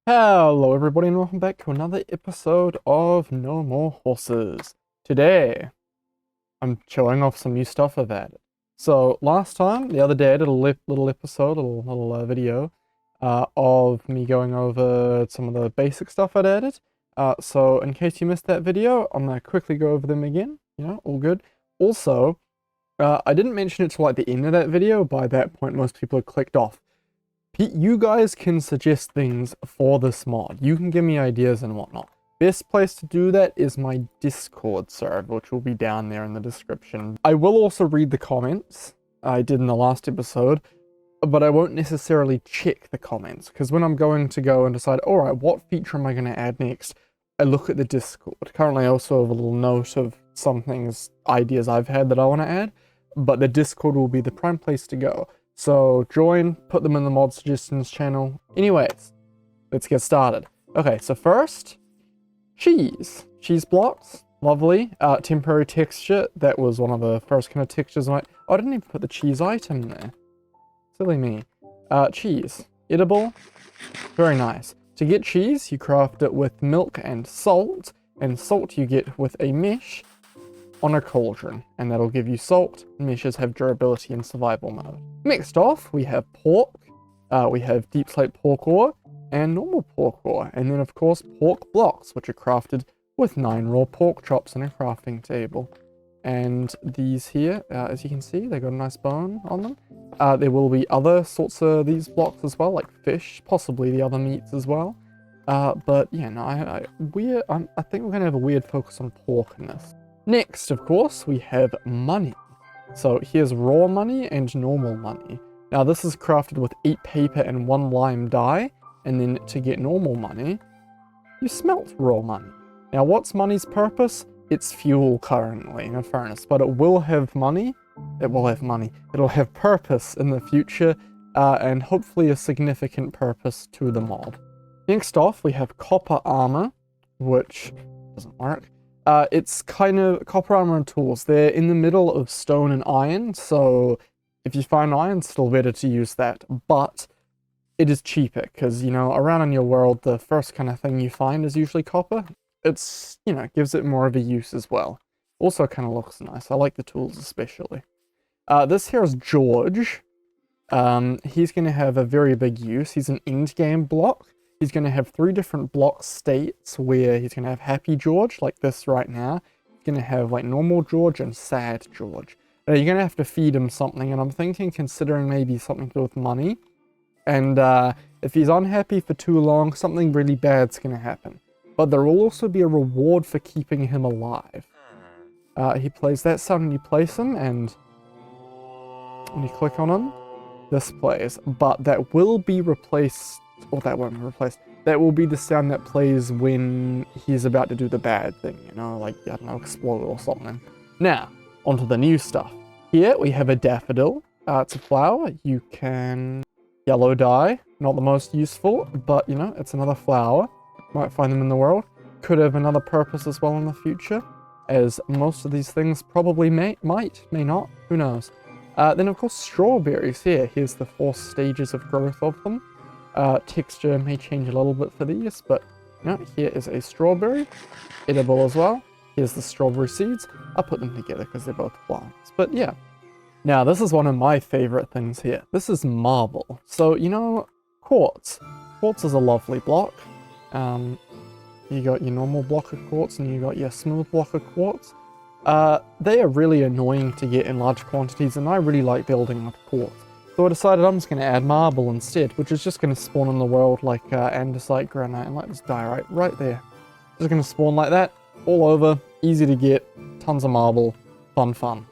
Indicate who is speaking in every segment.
Speaker 1: Hello everybody and welcome back to another episode of No More Horses. Today, I'm showing off some new stuff I've added. So last time, the other day, I did a little episode, a little video of me going over some of the basic stuff I'd added. So in case you missed that video, I'm going to quickly go over them again, all good. Also, I didn't mention it till like the end of that video. By that point, most people had clicked off. You guys can suggest things for this mod. You can give me ideas and whatnot. Best place to do that is my Discord server, which will be down there in the description. I will also read the comments. I did in the last episode, but I won't necessarily check the comments, because when I'm going to go and decide, alright, what feature am I going to add next, I look at the Discord. Currently I also have a little note of some things, ideas I've had that I want to add, but the Discord will be the prime place to go. So join, put them in the mod suggestions channel. Anyways, let's get started. Okay, so first, cheese. Cheese blocks, lovely. Temporary texture, that was one of the first kind of textures. Oh, I didn't even put the cheese item there. Silly me. Cheese, edible, very nice. To get cheese, you craft it with milk and salt you get with a mesh on a cauldron, and that'll give you salt. Meshes have durability in survival mode. Next off, we have pork. We have deep slate pork ore and normal pork ore, and then of course pork blocks, which are crafted with 9 raw pork chops in a crafting table. And these here, as you can see, they got a nice bone on them. There will be other sorts of these blocks as well, like fish, possibly the other meats as well. But yeah, no, I think we're gonna have a weird focus on pork in this. Next, of course, we have money. So here's raw money and normal money. Now this is crafted with 8 paper and 1 lime dye, and then to get normal money, you smelt raw money. Now what's money's purpose? It's fuel currently in a furnace, but it will have money. It'll have purpose in the future, and hopefully a significant purpose to the mod. Next off, we have copper armor, which doesn't work. It's kind of copper armor and tools. They're in the middle of stone and iron, so if you find iron, it's still better to use that. But it is cheaper, because, around in your world, the first kind of thing you find is usually copper. It's, gives it more of a use as well. Also kind of looks nice. I like the tools especially. This here is George. He's going to have a very big use. He's an end game block. He's going to have 3 different block states where he's going to have Happy George, like this right now. He's going to have like Normal George and Sad George. You're going to have to feed him something, and I'm thinking considering maybe something to do with money. And if he's unhappy for too long, something really bad's going to happen. But there will also be a reward for keeping him alive. He plays that sound and you place him, and when you click on him, this plays. But that will be replaced. Or that won't be replaced. That will be the sound that plays when he's about to do the bad thing, like, I don't know, explode or something. Now, onto the new stuff. Here we have a daffodil. It's a flower. You can yellow dye. Not the most useful, but, it's another flower. Might find them in the world. Could have another purpose as well in the future, as most of these things probably may not. Who knows? Then, of course, strawberries here. Here's the 4 stages of growth of them. Texture may change a little bit for these, but here is a strawberry, edible as well. Here's the strawberry seeds. I put them together because they're both plants, but yeah. Now this is one of my favorite things here. This is marble. So, quartz. Quartz is a lovely block. You got your normal block of quartz and you got your smooth block of quartz. They are really annoying to get in large quantities, and I really like building with quartz. So I decided I'm just going to add marble instead, which is just going to spawn in the world like andesite, granite, and like this diorite right there. Just going to spawn like that, all over, easy to get, tons of marble, fun.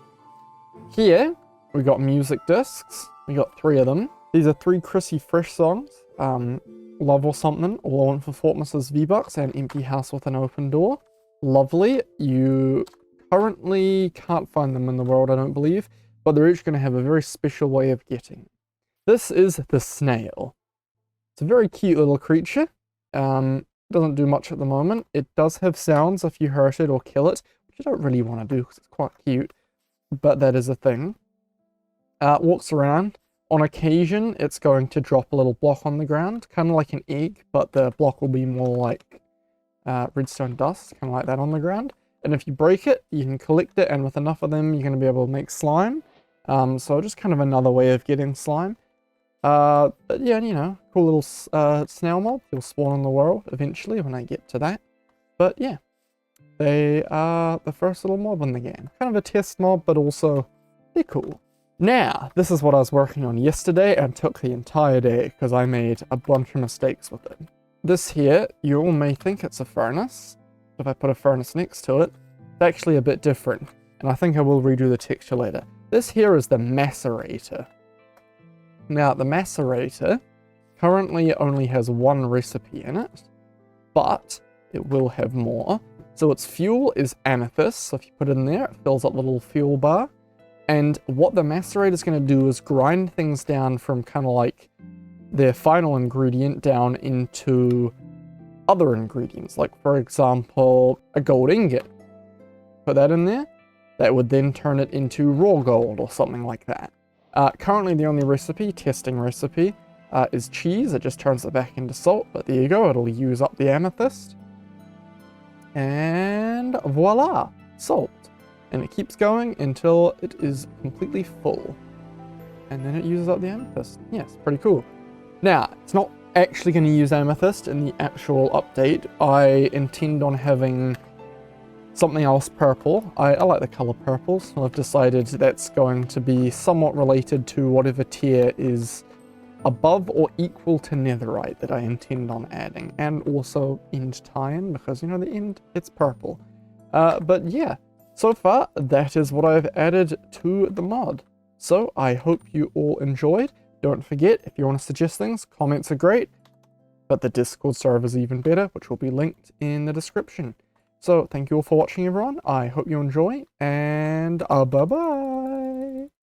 Speaker 1: Here, we got music discs. We got 3 of them. These are 3 Chrissy Fresh songs. Love or Something, All I Want for Fortness's V-Bucks, and Empty House with an Open Door. Lovely. You currently can't find them in the world, I don't believe. But they're each going to have a very special way of getting. This is the snail. It's a very cute little creature. Doesn't do much at the moment. It does have sounds if you hurt it or kill it, which I don't really want to do because it's quite cute. But that is a thing. Walks around, on occasion, it's going to drop a little block on the ground, kind of like an egg, but the block will be more like redstone dust, kind of like that on the ground. And if you break it, you can collect it, and with enough of them, you're going to be able to make slime. So just kind of another way of getting slime. But yeah, you know, cool little snail mob. He'll spawn in the world eventually when I get to that. But yeah, they are the first little mob in the game. Kind of a test mob, but also they're cool. Now, this is what I was working on yesterday and took the entire day because I made a bunch of mistakes with it. This here, you all may think it's a furnace. If I put a furnace next to it, it's actually a bit different. And I think I will redo the texture later. This here is the macerator. Now, the macerator currently only has one recipe in it, but it will have more. So its fuel is amethyst, so if you put it in there, it fills up the little fuel bar. And what the macerator is going to do is grind things down from kind of like their final ingredient down into other ingredients. Like, for example, a gold ingot. Put that in there. That would then turn it into raw gold or something like that. Currently, the only recipe, testing recipe, is cheese. It just turns it back into salt. But there you go. It'll use up the amethyst. And voila, salt. And it keeps going until it is completely full. And then it uses up the amethyst. Yes, pretty cool. Now, it's not actually going to use amethyst in the actual update. I intend on having something else purple. I like the color purple, so I've decided that's going to be somewhat related to whatever tier is above or equal to netherite that I intend on adding. And also end tie-in, because, you know, the end, it's purple. But yeah. So far, that is what I've added to the mod. So I hope you all enjoyed. Don't forget, if you want to suggest things, comments are great, but the Discord server is even better, which will be linked in the description. So thank you all for watching, everyone. I hope you enjoy, and bye-bye.